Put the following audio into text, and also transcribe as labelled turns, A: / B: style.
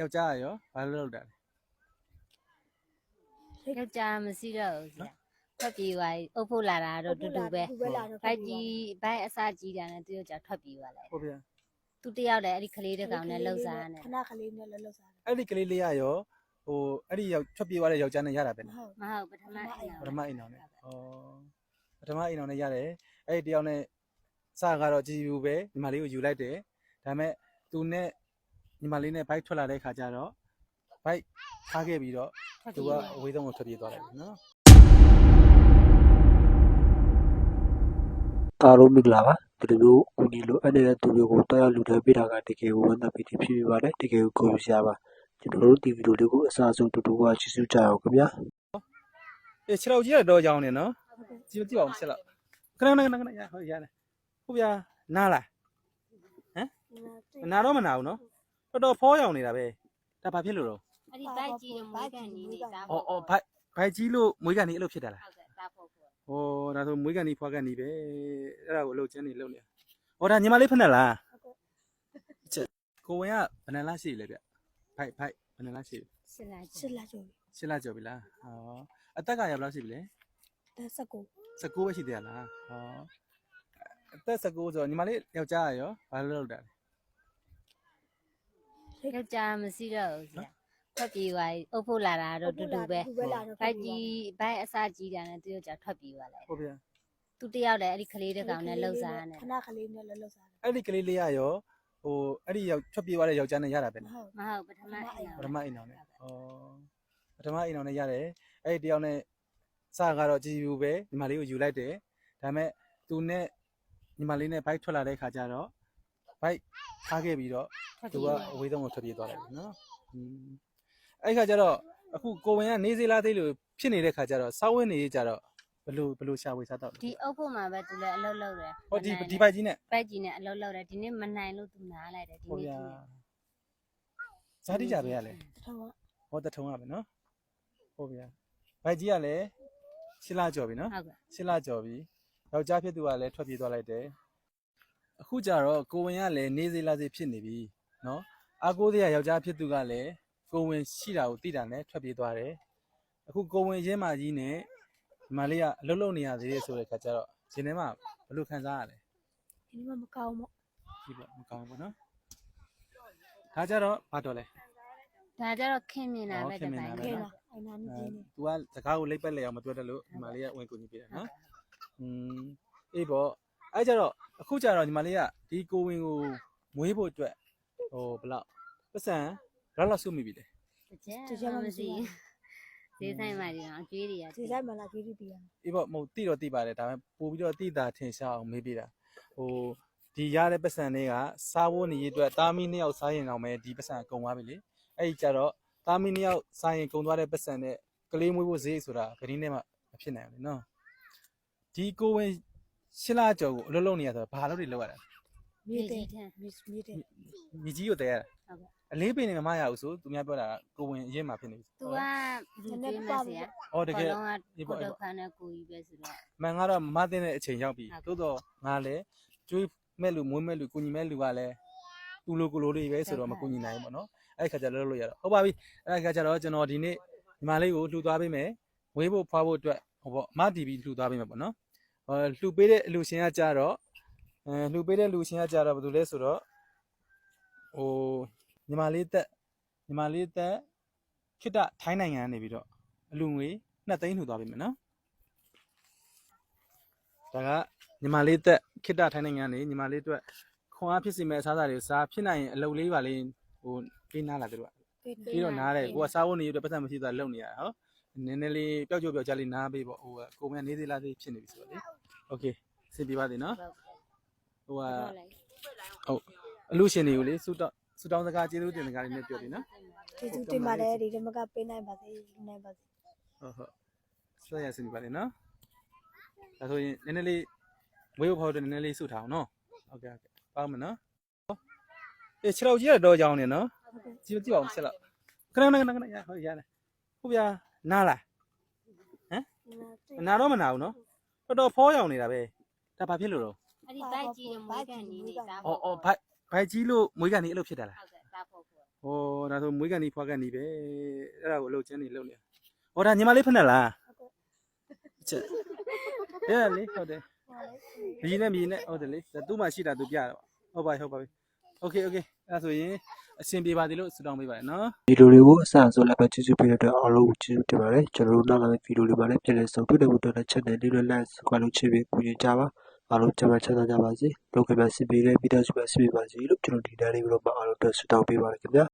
A: ယောက်ျားရောဘာလို့လုပ်တာလဲ
B: ယောက်ျားမရှိတော့ဘူးဆရာထွက်ပြေးသွားအုပ်ဖို့လာတာတော့တူတူပဲဘိုက်ကြီးဘိုက်အစကြီးတာနဲ့သူယောက်ျားထွက်ပြေးသွားလိုက်
A: ဟုတ်ဗျာ
B: သူတယောက်လည်းအဲ့ဒီကလေးတစ်ကောင်နဲ့လှုပ်စားနေ
C: ခဏကလေးနဲ့လည်းလှုပ်စားတယ်
A: အဲ့ဒီကလေးလေးရရောဟိုအဲ့ဒီရောက်ထွက်ပြေးသွားတဲ့ယောက်ျားနဲ့ရတာပဲ
C: မဟုတ်
B: မဟုတ်ပထမအိမ်
A: ပထမအိမ်အောင်နဲ့ဩပထမအိမ်အောင်နဲ့ရတယ်အဲ့ဒီတယောက်နဲ့စကတော့ကြည်ဘူးပဲညီမလေးကိုယူလိုက်တယ်ဒါပေမဲ့သူနဲ့ညီမလေးနဲ့ဘိုက်ထွက်လာတဲ့ခါကျတော့ဘိုက်ထားခဲ့ပြီးတော့သူကအဝေးဆုံးကိုထွက်ပြေးသွားတယ်နော်
D: အားလုံးမင်္ဂလာပါဒီလိုမျိုးဦးဒီလိုအဲ့တဲ့သူမျိုးကိုတောက်ရောက်လူတွေပေးတာကတကယ်ကိုဝမ်းသာပီတိဖြစ်ပြီးပါတယ်တကယ်ကိုကိုရပါကျွန်တော်တို့ဒီဗီဒီယိုလေးကိုအစားဆုံးတူတူကချစ်စုကြအောင်ခင်ဗျာ
A: အေးခြေထောက်ကြီးကတော့ကြောင်းနေနော်ကြည့်အောင်ချက်လောက်ခဏရဟုတ်ရတယ်ဟုတ်ဗျာနားလားဟမ်နားတော့မနာဘူးနော်တော်ဖောရောင်နေတာပဲဒါဘာဖြစ်လို့တော့
B: အဲ့ဒီဘိုက်ကြီးနဲ့မွေးကန်နေနေတာ
A: ဩဘိုက်ကြီးလို့မွေးကန်နေအဲ့လိုဖြစ်တာလား
B: ဟုတ်ကဲ့တာဖို့ဖို့
A: ဟောဒါဆိုမွေးကန်နေဖွားကန်နေပဲအဲ့ဒါကိုအလုပ်ကျန်းနေလုပ်နေဟောဒါညီမလေးဖက်နဲ့လားချက်ကိုဝင်ကဘယ်နှလားရှိလဲဗျဘိုက်ဘယ်နှလားရှိ
B: စစ်လာ
C: ရှစ်လကျော်ပြီ
A: ရှစ်လကျော်ပြီလားဟောအသက်ကရဘယ်လောက်ရှိပြီလဲ
C: တက်ဆက်ကို
A: 19ပဲရှိသေးရလားဟောအသက်19ဆိုတော့ညီမလေးယောက်ျားရောဘာလို့လုပ်တာလဲ
B: ယောက်ျားမရှိတော့ဘူးဆရာထွက်ပြေးသွားအုပ်ဖို့လာတာတော့တူတူပဲဘိုက်ကြီးဘိုက်အစကြီးတာနဲ့သူယောက်ျားထွက်ပြေးသွားလိုက်
A: ဟုတ်ဗျာ
B: သူတယောက်လည်းအဲ့ဒီကလေးတစ်ကောင်နဲ့လှုပ်စားနေ
C: ခဏကလေးနဲ့လည်းလှုပ်စားတယ်
A: အဲ့ဒီကလေးလေးရရောဟိုအဲ့ဒီရောက်ထွက်ပြေးသွားတဲ့ယောက်ျားနဲ့ရတာပဲ
C: မဟုတ်
B: မဟုတ်ပထမအိမ်
A: ပထမအိမ်အောင်နဲ့ဩပထမအိမ်အောင်နဲ့ရတယ်အဲ့ဒီတယောက်နဲ့စကတော့ကြည်ဘူးပဲညီမလေးကိုယူလိုက်တယ်ဒါပေမဲ့သူနဲ့ညီမလေးနဲ့ဘိုက်ထွက်လာတဲ့ခါကျတော့ဘိုက်ထားခဲ့ပြီးတော့သူကအဝေးဆုံးကိုထွက်ပြေးသွားတယ်နော်အဲ့ခါကျတော့အခုကိုဝင်ကနေစေးလားသေးလို့ဖြစ်နေတဲ့ခါကျတော့စောင်းဝင်းနေကြတော့ဘလို့ရှာဝေစားတော့
B: ဒီအုပ်ဖို့မှာပဲသူလည်းအလုပ်လုပ်တယ်
A: ဟောဒီဘိုက်ကြီးနဲ့
B: ဘိုက်ကြီးနဲ့အလုပ်လုပ်တယ်ဒီနေ့မနိုင်လို့သူနားလိုက်တယ်ဒီ
A: ဟုတ်
B: နေ့
A: ဗျာ
B: သူ
A: ဇာတိကြပဲရလဲ
C: ထောင်းက
A: ဟောတထုံရပဲနော်ဟုတ်ဗျာဘိုက်ကြီးကလည်းရှစ်လကျော်ပြီနော်
B: ဟုတ်ကဲ့
A: ရှစ်လကျော်ပြီယောက်ျားဖြစ်သူကလည်းထွက်ပြေးသွားလိုက်တယ်အခုကျတော့ကိုဝင်ကလည်းနေစေးလာစေးဖြစ်နေပြီနော်အားကိုးတဲ့ယောက်ျားဖြစ်သူကလည်းကိုဝင်ရှိတာကိုသိတာနဲ့ထွက်ပြေးသွားတယ်အခုကိုဝင်ရင်းမကြီးနဲ့ဒီမလေးကအလုံးလုံးနေရသေးတယ်ဆိုတဲ့ခါကျတော့ရှင်ထဲမှာဘယ်လိုခံစားရလဲ
C: ဒီမှာမကောင်းဘူး
A: ဒီပေါ့မကောင်းဘူးနော်ဒါကြတော့ဘာတော့လဲ
B: ဒါကြတော့ခင်းမြင်တာပဲတပိုင်း
C: ခဲလားအိုင်နာနေနေ
A: तू ကစကားကိုလိပ်ပက်လဲအောင်မပြောတတ်လို့ဒီမလေးကဝင်ကူညီပေးတာနော်အေးပေါ့အဲ့ကြတော့အခုကျတော့ညီမလေးကဒီကိုဝင်ကိုမွေးဖို့အတွက်ဟိုဘလောက်ပတ်စံဘလောက်ဆုမိပြီလဲ
B: တကြမရှိဈေးဆိုင်မှာဒီအောင်အကျွေးတွေက
C: ဒီဆိုင်မှာလာကြည့်ပြီးရ
A: အေးပေါ့မဟုတ်တိတော့တိပါတယ်ဒါပေမဲ့ပို့ပြီးတော့တိတာထင်ရှားအောင်မေးပေးတာဟိုဒီရတဲ့ပတ်စံတွေကစားဖို့နေရအတွက်တာမီ2ယောက်စားရင်တော့မယ်ဒီပတ်စံကုန်သွားပြီလေအဲ့ဒီကျတော့တာမီ2ယောက်စားရင်ကုန်သွားတဲ့ပတ်စံနဲ့ကလေးမွေးဖို့ဈေးဆိုတာဂရင်းနဲ့မှမဖြစ်နိုင်ဘူးလေနော်ဒီကိုဝင်ရှစ်လကျော်ကိုအလုပ်လုပ်နေရဆိုတော့ဘာလုပ်တွေလုပ်ရတာ
C: မြေတဲ့မြေတဲ့
A: မြကြီးကိုတဲရတာ
B: ဟုတ်ကဲ့
A: အလေးပင်နေမမရဘူးဆိုသူများပြောတာကိုဝင်အရင်မှဖြစ်နေပြီ
B: သူကလူတွေမဆရာ
A: ဟောတကယ်
B: လုံးကကိုဒုက္ခနဲ့ကိုကြီးပဲဆိုတော့
A: မှန်ကတော့မသိတဲ့အချိန်ရောက်ပြီသို့တော့ငါလည်းကျွေးမဲ့လူမွေးမဲ့လူကိုညီမဲ့လူကလည်းသူလိုကိုလိုတွေပဲဆိုတော့မကိုညီနိုင်ဘူးပေါ့နော်အဲ့ခါကျလုပ်လို့ရတော့ဟုတ်ပါပြီအဲ့ခါကျတော့ကျွန်တော်ဒီနေ့ညီမလေးကိုလှူသွားပေးမယ်ဝေးဖို့ဖွားဖို့အတွက်ဟောပေါ့အမတီဗီလှူသွားပေးမယ်ပေါ့နော်လှူပေးတဲ့အလူရှင်ကကြတော့လှူပေးတဲ့လူရှင်ကကြတော့ဘာလို့လဲဆိုတော့ဟိုညီမလေးတက်ခိတ္တထိုင်းနိုင်ငံကနေပြီးတော့အလူငွေ2သိန်းလှူသွားပေးမယ်နော်ဒါကညီမလေးတက်ခိတ္တထိုင်းနိုင်ငံနေညီမလေးအတွက်ခွန်အားဖြစ်စီမဲ့အစားအစာတွေကိုစားဖြစ်နိုင်ရင်အလုပ်လေးပါလေးဟိုပေးနားလာတယ်တို့ကပြီးတော့နားတယ်ကိုကစားဖို့နေရတဲ့ပတ်သက်မရှိသွားလုံနေရတာဟောနည်းနည်းလေးပျောက်ကြောက်ပျောက်ကြလေးနားပေးပေါ့ဟိုကိုမနေသေးလားသေးဖြစ်နေပြီဆိုတော့လေโอเคစင်ပြပါသေးနော်ဟိုကဟုတ်အလူရှင်တွေကိုလေစူတောင်းစကားကျေးဇူးတင်စကားလေးနဲ့ပြောပြီနော်
C: ကျေးဇူးတင်ပါတယ်ဒီမကပေးနိုင်ပါစေနိုင်ပါစေ
A: ဟုတ်ဆွဲရစင်ပြပါလေနော်ဒါဆိုရင်နည်းနည်းလေးဝေးဖို့နည်းနည်းလေးစုထားအောင်နော်โอเคပေါင်းမယ်နော်အေးခြေထောက်ကြီးကတော့ကြောင်းနေနော်ကြည့်အောင်ချက်လောက်ခဏရဟုတ်ရတယ်ဟုတ်ဗျာနားလားဟမ်နားတော့မနာဘူးနော်တော်ဖောရောင်နေတာပဲဒါဘာဖြစ်လို့တော့
B: အဲ့ဒီဘိုက်ကြီးနဲ့မွေးကန်နေနေတာ
A: ဩဘိုက်ကြီးလို့မွေးကန်နေအဲ့လိုဖြစ်တာလား
B: ဟုတ်ကဲ့တာဖို့ဖို့
A: ဩ ဟောဒါဆိုမွေးကန်ဒီဖွားကန်ဒီပဲအဲ့ဒါကိုလှုပ်ချင်းနေလှုပ်နေဟောဒါညီမလေးဖက်နဲ့လားချက်အဲ့လေဟုတ်တယ်မြည်နဲ့ဟုတ်တယ်လေသူ့မှာရှိတာသူပြတော့ဟုတ်ပါပြီโอเคအဲ့ဆိုရင်အဆင်ပြေပါသေးလို့ဆုတောင်းပေးပါရနော်
D: ဗီဒီယိုလေးကိုအစအဆုံးလည်းပဲကျေးဇူးပေးတဲ့အတွက်အားလုံးကိုကျေးဇူးတင်ပါတယ်ကျွန်တော်တို့နောက်လာမယ့်ဗီဒီယိုလေးမှာလည်းပြန်လည်ဆုံတွေ့တဲ့ဘုဒ္ဓနဲ့ channel လေးနဲ့ like subscribe လုပ်ချင်ပြီးကူညီကြပါအားလုံးကျမ်းမာချမ်းသာကြပါစေလောကမှာစင်ပြေတဲ့မိသားစုပဲစင်ပြေပါစေလို့ကျွန်တော်ဒီနေ့လေးပြီးတော့အားလုံးတက်ဆုတောင်းပေးပါရခင်ဗျာ